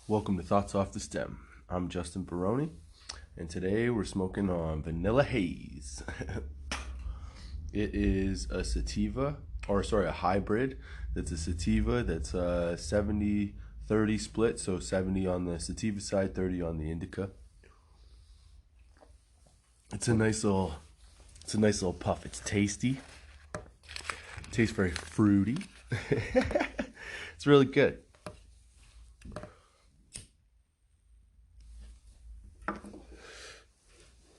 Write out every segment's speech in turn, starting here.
Welcome to Thoughts Off the Stem. I'm Justin Barone, and today we're smoking on Vanilla Haze. It is a sativa, a hybrid. That's a sativa that's a 70-30 split, so 70 on the sativa side, 30 on the indica. It's a nice little puff. It's tasty. It tastes very fruity. It's really good.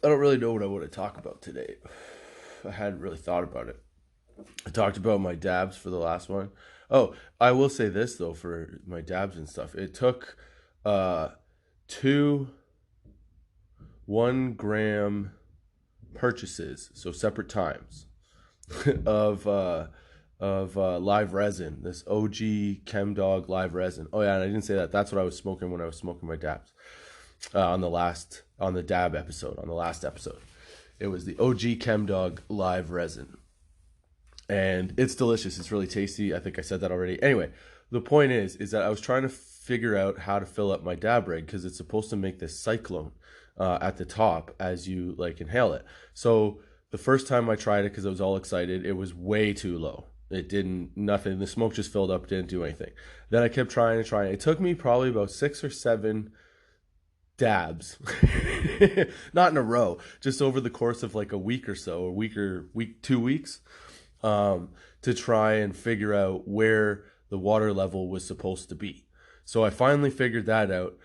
I don't really know what I want to talk about today. I hadn't really thought about it. I talked about my dabs for the last one. Oh, I will say this though, for my dabs and stuff. It took 2 1-gram purchases, so separate times, of live resin. This OG ChemDog live resin. Oh yeah, and I didn't say that. That's what I was smoking when I was smoking my dabs. On the last episode, it was the OG ChemDog live resin, and it's delicious. It's really tasty. I think I said that already. Anyway, the point is that I was trying to figure out how to fill up my dab rig because it's supposed to make this cyclone at the top as you inhale it. So the first time I tried it, because I was all excited, it was way too low. It didn't nothing. The smoke just filled up, didn't do anything. Then I kept trying. It took me probably about 6 or 7 dabs, not in a row, just over the course of like a week or so, 2 weeks, to try and figure out where the water level was supposed to be. So I finally figured that out,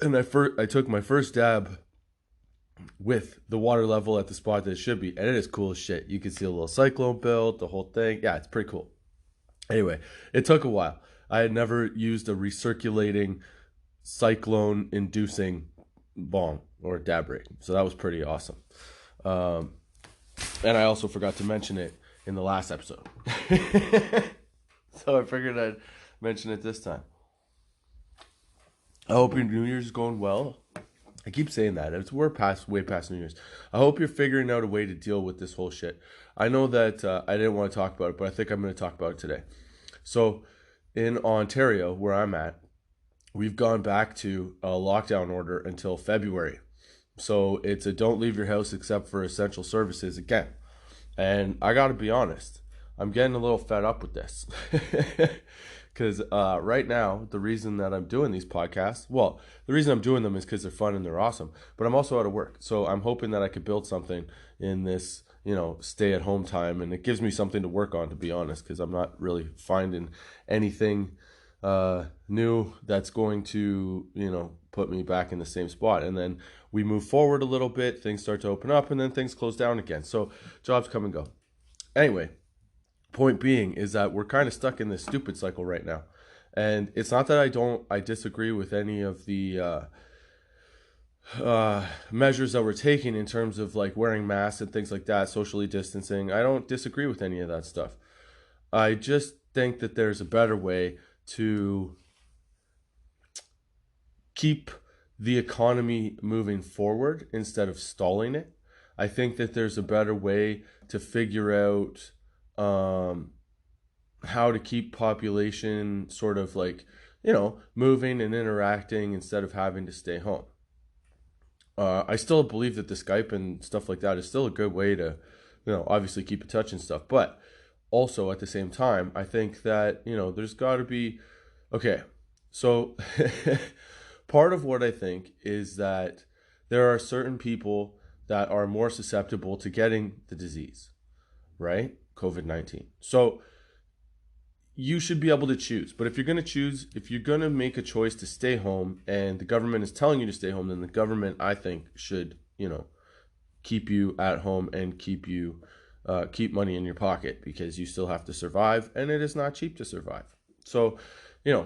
and I took my first dab with the water level at the spot that it should be, and it is cool as shit. You can see a little cyclone built, the whole thing. Yeah, it's pretty cool. Anyway, it took a while. I had never used a recirculating cyclone inducing bong or dab rig, so that was pretty awesome. And I also forgot to mention it in the last episode. So I figured I'd mention it this time. I hope your New Year's is going well. I keep saying that. We're way past New Year's. I hope you're figuring out a way to deal with this whole shit. I know that I didn't want to talk about it, but I think I'm going to talk about it today. So in Ontario, where I'm at, we've gone back to a lockdown order until February. So it's a don't leave your house except for essential services again. And I got to be honest, I'm getting a little fed up with this. Because right now, the reason that I'm doing these podcasts, the reason I'm doing them is because they're fun and they're awesome. But I'm also out of work. So I'm hoping that I could build something in this, stay at home time. And it gives me something to work on, to be honest, because I'm not really finding anything new that's going to put me back in the same spot. And then we move forward a little bit, things start to open up, and then things close down again. So jobs come and go. Anyway, point being is that we're kind of stuck in this stupid cycle right now. And it's not that I disagree with any of the measures that we're taking in terms of wearing masks and things like that, socially distancing. I don't disagree with any of that stuff. I just think that there's a better way to keep the economy moving forward instead of stalling it. I think that there's a better way to figure out how to keep population sort of moving and interacting instead of having to stay home. I still believe that the Skype and stuff like that is still a good way to, obviously keep in touch and stuff. But also at the same time, I think that, there's got to be, okay, so part of what I think is that there are certain people that are more susceptible to getting the disease, right? COVID-19. So you should be able to choose. But if you're going to make a choice to stay home and the government is telling you to stay home, then the government, I think, should, keep you at home and keep money in your pocket, because you still have to survive, and it is not cheap to survive. So,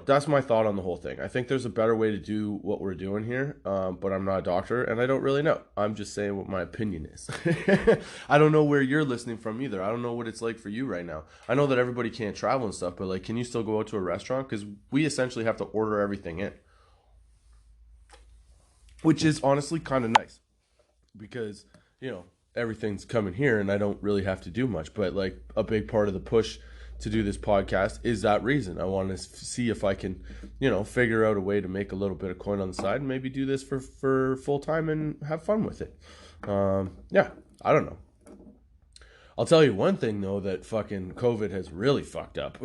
that's my thought on the whole thing. I think there's a better way to do what we're doing here, but I'm not a doctor, and I don't really know. I'm just saying what my opinion is. I don't know where you're listening from either. I don't know what it's like for you right now. I know that everybody can't travel and stuff, but can you still go out to a restaurant? Because we essentially have to order everything in, which is honestly kind of nice, because everything's coming here and I don't really have to do much. But a big part of the push to do this podcast is that reason. I want to see if I can, figure out a way to make a little bit of coin on the side and maybe do this for full time and have fun with it. Yeah, I don't know. I'll tell you one thing though that fucking COVID has really fucked up.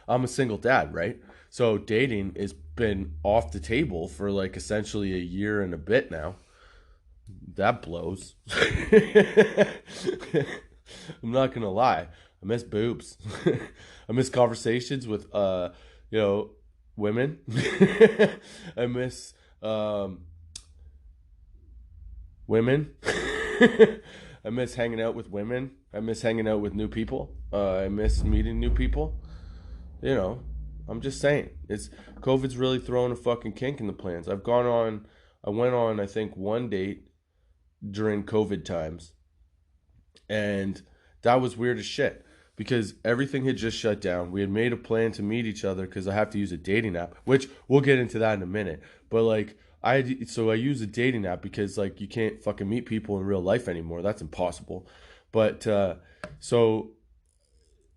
I'm a single dad, right? So dating has been off the table for like essentially a year and a bit now. That blows. I'm not gonna lie. I miss boobs. I miss conversations with women. I miss women. I miss hanging out with women. I miss hanging out with new people. I miss meeting new people. I'm just saying. COVID's really throwing a fucking kink in the plans. I went on, I think, one date during COVID times. And that was weird as shit because everything had just shut down. We had made a plan to meet each other because I have to use a dating app, which we'll get into that in a minute. But like, I use a dating app because like you can't fucking meet people in real life anymore. That's impossible. But so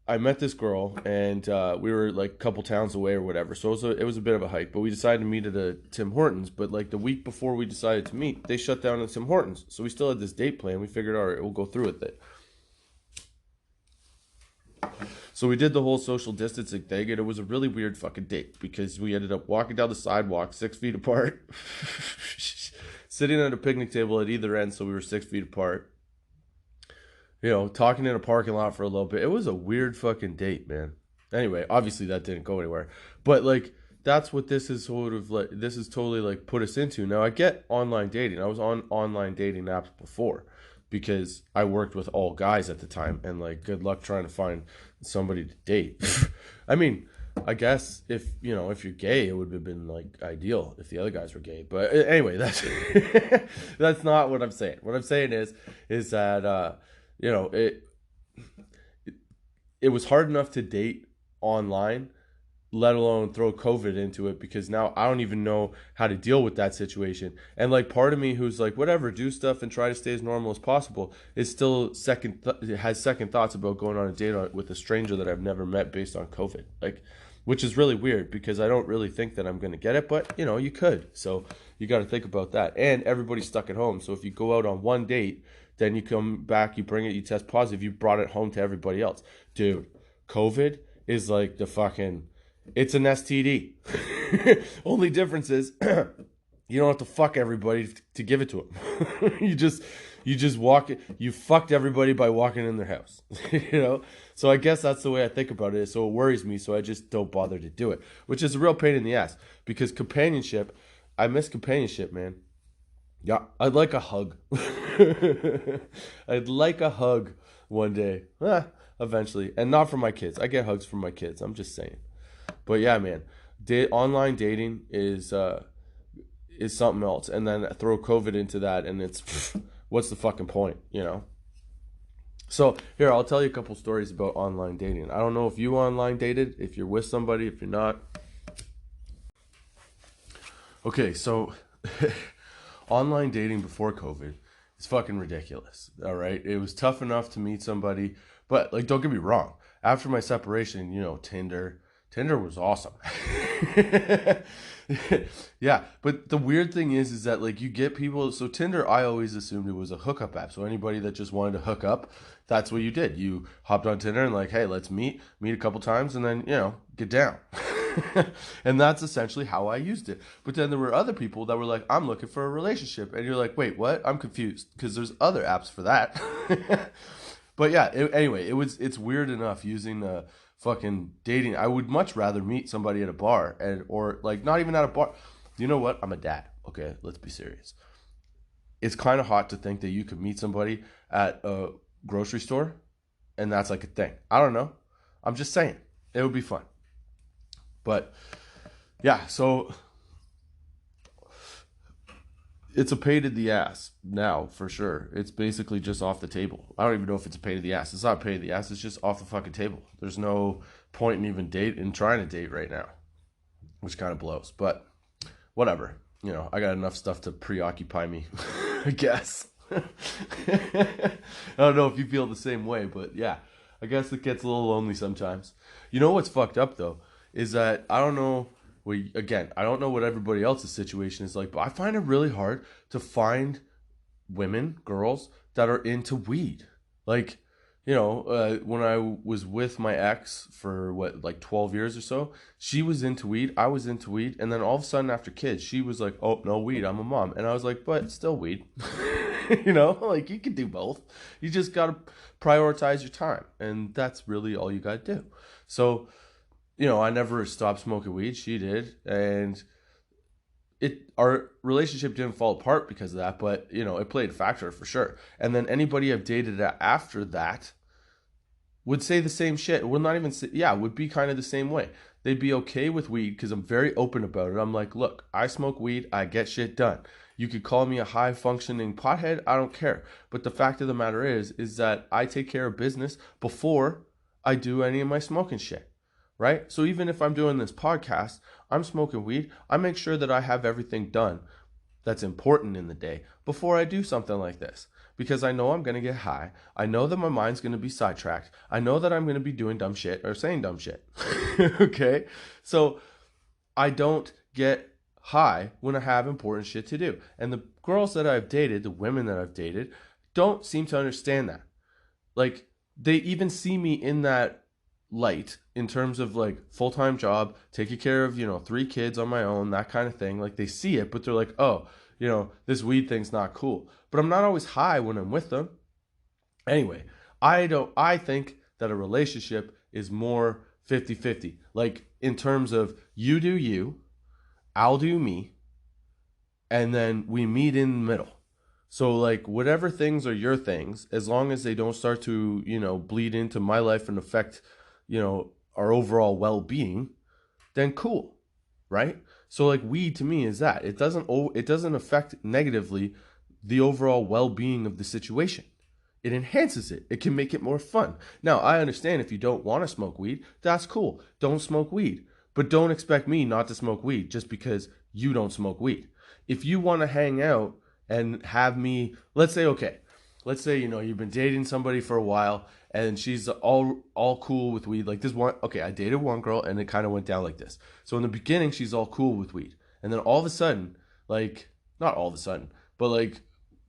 I met this girl and we were like a couple towns away or whatever. So it was a bit of a hike, but we decided to meet at a Tim Hortons. But like the week before we decided to meet, they shut down at Tim Hortons. So we still had this date plan. We figured, all right, we'll go through with it. So we did the whole social distancing thing, and it was a really weird fucking date because we ended up walking down the sidewalk 6 feet apart, sitting at a picnic table at either end, so we were 6 feet apart. Talking in a parking lot for a little bit. It was a weird fucking date, man. Anyway, obviously that didn't go anywhere. But like that's what this is sort of like. This is totally like put us into. Now I get online dating. I was on online dating apps before because I worked with all guys at the time, and like good luck trying to find somebody to date. I mean, I guess if you're gay, it would have been like ideal if the other guys were gay. But anyway, that's that's not what I'm saying. What I'm saying is that it was hard enough to date online, let alone throw COVID into it, because now I don't even know how to deal with that situation. And like part of me who's like, whatever, do stuff and try to stay as normal as possible, is still has second thoughts about going on a date with a stranger that I've never met based on COVID. Like, which is really weird because I don't really think that I'm going to get it, but you could. So you got to think about that. And everybody's stuck at home. So if you go out on one date, then you come back, you bring it, you test positive, you brought it home to everybody else. Dude, COVID is like it's an STD. Only difference is you don't have to fuck everybody to give it to them. You just walk it. You fucked everybody by walking in their house. So I guess that's the way I think about it. So it worries me. So I just don't bother to do it, which is a real pain in the ass because companionship. I miss companionship, man. Yeah, I'd like a hug. I'd like a hug one day. Eventually. And not from my kids. I get hugs from my kids. I'm just saying. But yeah, man. Online dating is something else. And then throw COVID into that and it's what's the fucking point, So here, I'll tell you a couple stories about online dating. I don't know if you online dated, if you're with somebody, if you're not. Okay, so online dating before COVID is fucking ridiculous. All right. It was tough enough to meet somebody, but like, don't get me wrong. After my separation, Tinder was awesome. Yeah. But the weird thing is that like you get people. So Tinder, I always assumed it was a hookup app. So anybody that just wanted to hook up, that's what you did. You hopped on Tinder and like, hey, let's meet a couple times and then, get down. And that's essentially how I used it. But then there were other people that were like, I'm looking for a relationship. And you're like, wait, what? I'm confused because there's other apps for that. But yeah, anyway, it's weird enough using fucking dating. I would much rather meet somebody at a bar or like not even at a bar. You know what? I'm a dad. Okay, let's be serious. It's kind of hot to think that you could meet somebody at a grocery store and that's like a thing. I don't know. I'm just saying. It would be fun. But yeah, so it's a pain in the ass now for sure. It's basically just off the table. I don't even know if it's a pain in the ass. It's not a pain in the ass. It's just off the fucking table. There's no point in even trying to date right now, which kind of blows. But whatever. I got enough stuff to preoccupy me, I guess. I don't know if you feel the same way, but yeah. I guess it gets a little lonely sometimes. You know what's fucked up though is that I don't know. Again, I don't know what everybody else's situation is like, but I find it really hard to find women, girls that are into weed. Like, when I was with my ex for what, like 12 years or so, she was into weed, I was into weed, and then all of a sudden after kids, she was like, "Oh, no weed, I'm a mom." And I was like, "But still weed." Like you can do both. You just got to prioritize your time, and that's really all you got to do. So, I never stopped smoking weed. She did, and our relationship didn't fall apart because of that, but it played a factor for sure. And then anybody I've dated after that would say the same shit. Would not even say, yeah, would be kind of the same way. They'd be okay with weed because I'm very open about it. I'm like, look, I smoke weed, I get shit done. You could call me a high functioning pothead, I don't care. But the fact of the matter is that I take care of business before I do any of my smoking shit. Right? So even if I'm doing this podcast, I'm smoking weed, I make sure that I have everything done that's important in the day before I do something like this. Because I know I'm going to get high. I know that my mind's going to be sidetracked. I know that I'm going to be doing dumb shit or saying dumb shit. Okay? So I don't get high when I have important shit to do. And the girls that I've dated, the women that I've dated, don't seem to understand that. Like, they even see me in that light in terms of like full-time job, taking care of 3 kids on my own, that kind of thing. Like, they see it, but they're like, "Oh, this weed thing's not cool." But I'm not always high when I'm with them. Anyway, I think that a relationship is more 50-50. Like, in terms of you do you, I'll do me, and then we meet in the middle. So, like, whatever things are your things, as long as they don't start to, bleed into my life and affect, our overall well-being, then cool, right? So, like, weed to me is that. It doesn't affect negatively the overall well-being of the situation. It enhances it. It can make it more fun. Now, I understand if you don't want to smoke weed, that's cool. Don't smoke weed. But don't expect me not to smoke weed just because you don't smoke weed. If you want to hang out and have me, let's say you've been dating somebody for a while and she's all cool with weed. Like this one, okay, I dated one girl and it kind of went down like this. So in the beginning, she's all cool with weed, and then all of a sudden, like, not all of a sudden, but like,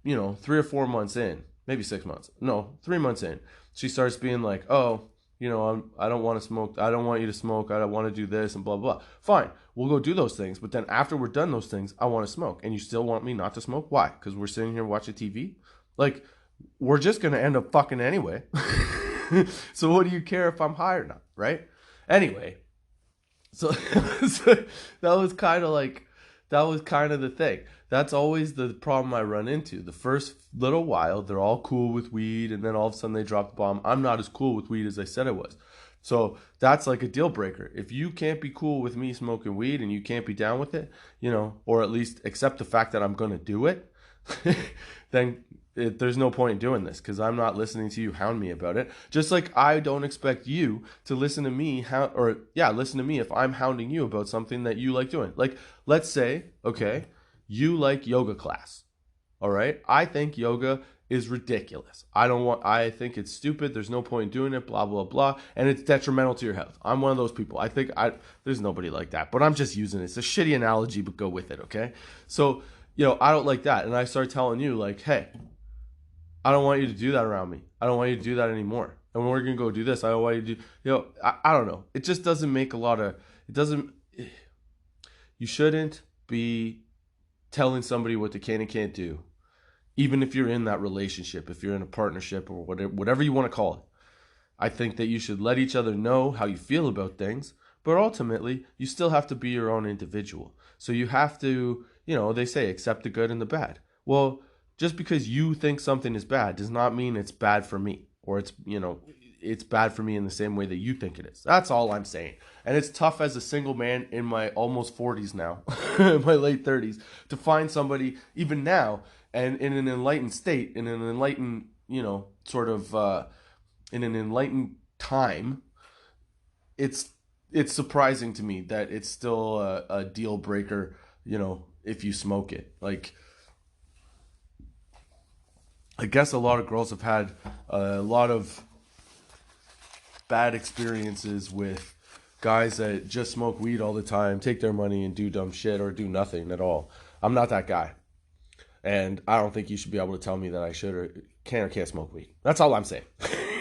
3 or 4 months in, maybe 6 months, no, 3 months in, she starts being like, "Oh, I don't want to smoke. I don't want you to smoke. I don't want to do this and blah, blah, blah." Fine. We'll go do those things. But then after we're done those things, I want to smoke. And you still want me not to smoke? Why? Because we're sitting here watching TV? Like, we're just going to end up fucking anyway. So what do you care if I'm high or not? Right? Anyway. So, so that was kind of the thing. That's always the problem I run into. The first little while, they're all cool with weed, and then all of a sudden they drop the bomb. I'm not as cool with weed as I said I was. So that's like a deal breaker. If you can't be cool with me smoking weed and you can't be down with it, or at least accept the fact that I'm going to do it, then there's no point in doing this, because I'm not listening to you hound me about it. Just like I don't expect you to listen to me listen to me if I'm hounding you about something that you like doing. Like, let's say, okay, you like yoga class. All right? I think yoga is ridiculous. I think it's stupid. There's no point in doing it, blah, blah, blah. And it's detrimental to your health. I'm one of those people. There's nobody like that, but I'm just using it. It's a shitty analogy, but go with it, okay? So, I don't like that. And I start telling you, like, "Hey, I don't want you to do that around me. I don't want you to do that anymore. And when we're going to go do this, I don't want you to do," I don't know. It just doesn't make you shouldn't be telling somebody what they can and can't do, even if you're in that relationship, if you're in a partnership or whatever you want to call it. I think that you should let each other know how you feel about things, but ultimately, you still have to be your own individual. So you have to, they say accept the good and the bad. Well, just because you think something is bad does not mean it's bad for me, or it's bad for me in the same way that you think it is. That's all I'm saying. And it's tough as a single man in my almost 40s now, my late 30s, to find somebody even now and in an enlightened state, in an enlightened, in an enlightened time. It's surprising to me that it's still a deal breaker, if you smoke it. Like, I guess a lot of girls have had a lot of bad experiences with guys that just smoke weed all the time, take their money and do dumb shit or do nothing at all. I'm not that guy. And I don't think you should be able to tell me that I should or can't smoke weed. That's all I'm saying.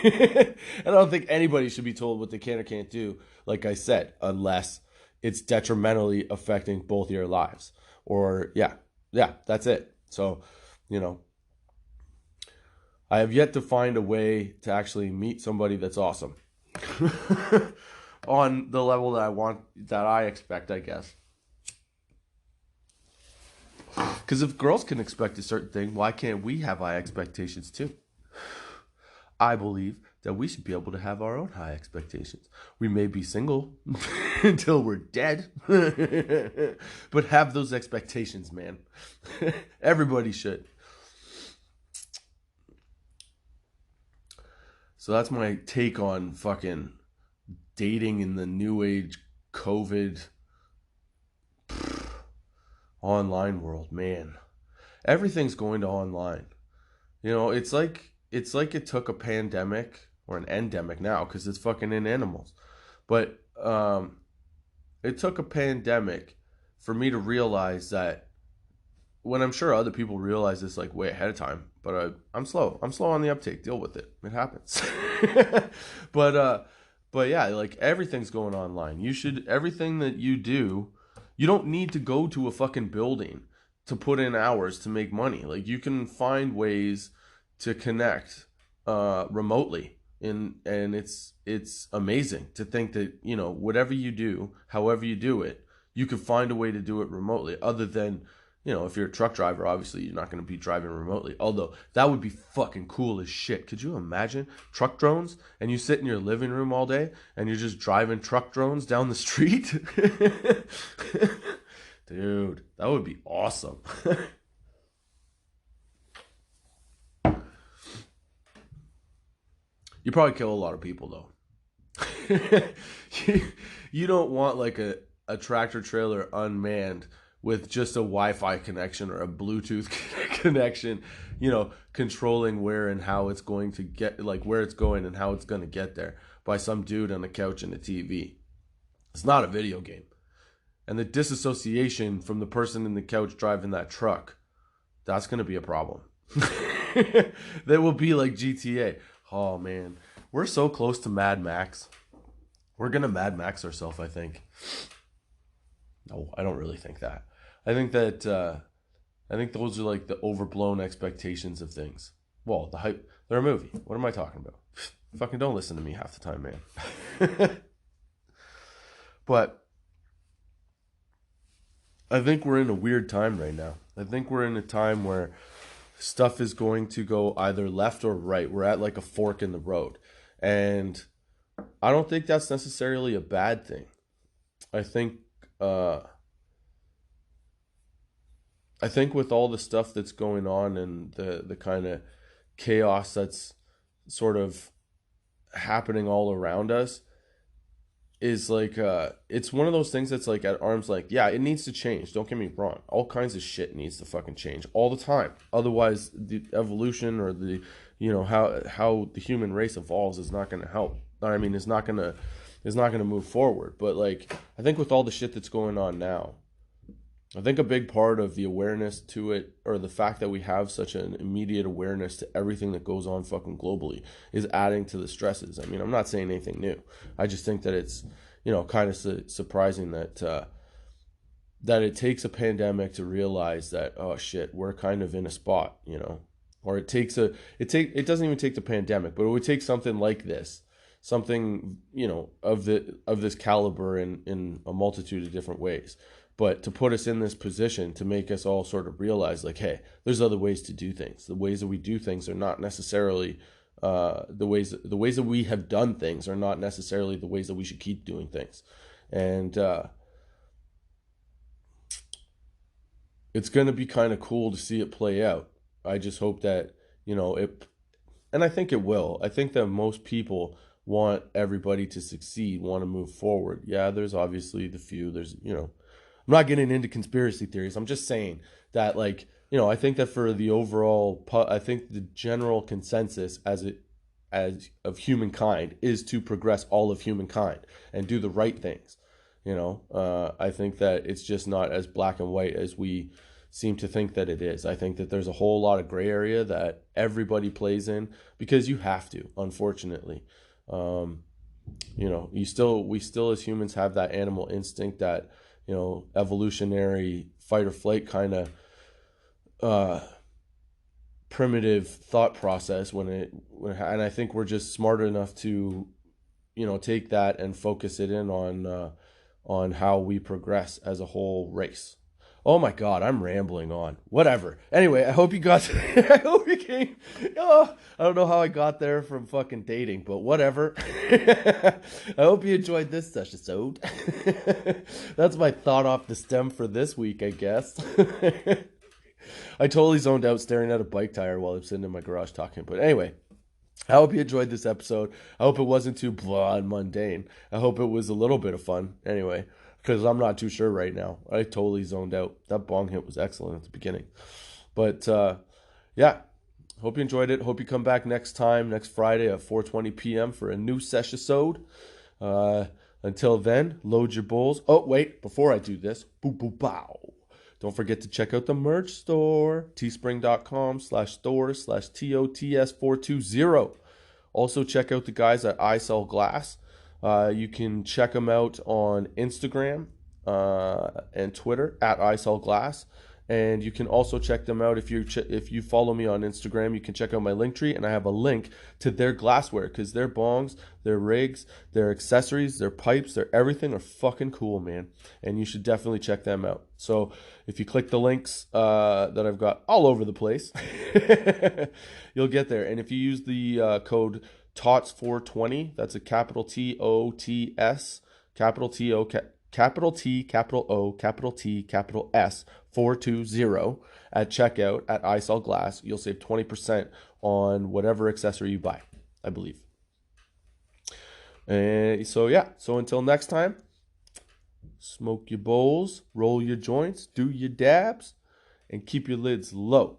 And I don't think anybody should be told what they can or can't do, like I said, unless it's detrimentally affecting both your lives. Or, yeah, that's it. So, you know, I have yet to find a way to actually meet somebody that's awesome on the level that I want, that I expect, I guess. Because if girls can expect a certain thing, why can't we have high expectations too? I believe that we should be able to have our own high expectations. We may be single until we're dead, but have those expectations, man. Everybody should. So that's my take on fucking dating in the new age COVID online world, man. Everything's going to online. You know, it's like it took a pandemic or an endemic now because it's fucking in animals. But it took a pandemic for me to realize that, when I'm sure other people realize this like way ahead of time, but I'm slow. I'm slow on the uptake. Deal with it. It happens. But yeah, like everything's going online. Everything that you do, you don't need to go to a fucking building to put in hours to make money. Like you can find ways to connect remotely, and it's amazing to think that, you know, whatever you do, however you do it, you can find a way to do it remotely. Other than, you know, if you're a truck driver, obviously you're not going to be driving remotely. Although that would be fucking cool as shit. Could you imagine truck drones and you sit in your living room all day and you're just driving truck drones down the street? Dude, that would be awesome. You probably kill a lot of people though. You don't want like a tractor trailer unmanned with just a Wi-Fi connection or a Bluetooth connection, you know, controlling where and how it's going to get, like where it's going and how it's going to get there by some dude on the couch and a TV. It's not a video game. And the disassociation from the person in the couch driving that truck, that's going to be a problem. That will be like GTA. Oh man, we're so close to Mad Max. We're going to Mad Max ourselves, I think. No, I don't really think that. I think those are like the overblown expectations of things. Well, the hype. They're a movie. What am I talking about? Fucking don't listen to me half the time, man. But I think we're in a weird time right now. I think we're in a time where stuff is going to go either left or right. We're at like a fork in the road. And I don't think that's necessarily a bad thing. I think with all the stuff that's going on and the kind of chaos that's sort of happening all around us, is like it's one of those things that's like at arm's length. Yeah, it needs to change. Don't get me wrong. All kinds of shit needs to fucking change all the time. Otherwise, the evolution or the, you know, how the human race evolves is not going to help. I mean, it's not going to move forward. But like, I think with all the shit that's going on now, I think a big part of the awareness to it, or the fact that we have such an immediate awareness to everything that goes on fucking globally, is adding to the stresses. I mean, I'm not saying anything new. I just think that it's, you know, kind of surprising that that it takes a pandemic to realize that, oh shit, we're kind of in a spot, you know. Or it doesn't even take the pandemic, but it would take something like this, something, you know, of this caliber in a multitude of different ways. But to put us in this position, to make us all sort of realize, like, hey, there's other ways to do things. The ways that we do things are not necessarily the ways that we have done things are not necessarily the ways that we should keep doing things. And it's going to be kind of cool to see it play out. I just hope that, you know, and I think it will. I think that most people want everybody to succeed, want to move forward. Yeah, there's obviously the few. There's, you know, I'm not getting into conspiracy theories. I'm just saying that, like, you know, I think that for the overall, I think the general consensus as of humankind is to progress all of humankind and do the right things. I think that it's just not as black and white as we seem to think that it is. I think that there's a whole lot of gray area that everybody plays in because you have to, unfortunately. We still as humans have that animal instinct, that, evolutionary fight or flight kind of primitive thought process and I think we're just smart enough to, take that and focus it in on how we progress as a whole race. Oh my God, I'm rambling on. Whatever. Anyway, I hope you got. I hope you came. Oh, I don't know how I got there from fucking dating, but whatever. I hope you enjoyed this episode. That's my thought off the stem for this week, I guess. I totally zoned out staring at a bike tire while I'm sitting in my garage talking. But anyway, I hope you enjoyed this episode. I hope it wasn't too blah and mundane. I hope it was a little bit of fun. Anyway, because I'm not too sure right now. I totally zoned out. That bong hit was excellent at the beginning. But yeah, hope you enjoyed it. Hope you come back next Friday at 4:20 p.m. for a new session-sode. Until then, load your bowls. Oh, wait, before I do this, boo boo bow. Don't forget to check out the merch store, teespring.com/store/TOTS420. Also, check out the guys at I Sell Glass. You can check them out on Instagram and Twitter at I Sell Glass. And you can also check them out if you follow me on Instagram. You can check out my Linktree, and I have a link to their glassware because their bongs, their rigs, their accessories, their pipes, their everything are fucking cool, man. And you should definitely check them out. So if you click the links that I've got all over the place, you'll get there. And if you use the code TOTS420, that's a capital TOTS, capital TO, capital T, capital O, capital T, capital S, 420 at checkout at I Sell Glass, you'll save 20% on whatever accessory you buy, I believe. And so until next time, smoke your bowls, roll your joints, do your dabs, and keep your lids low.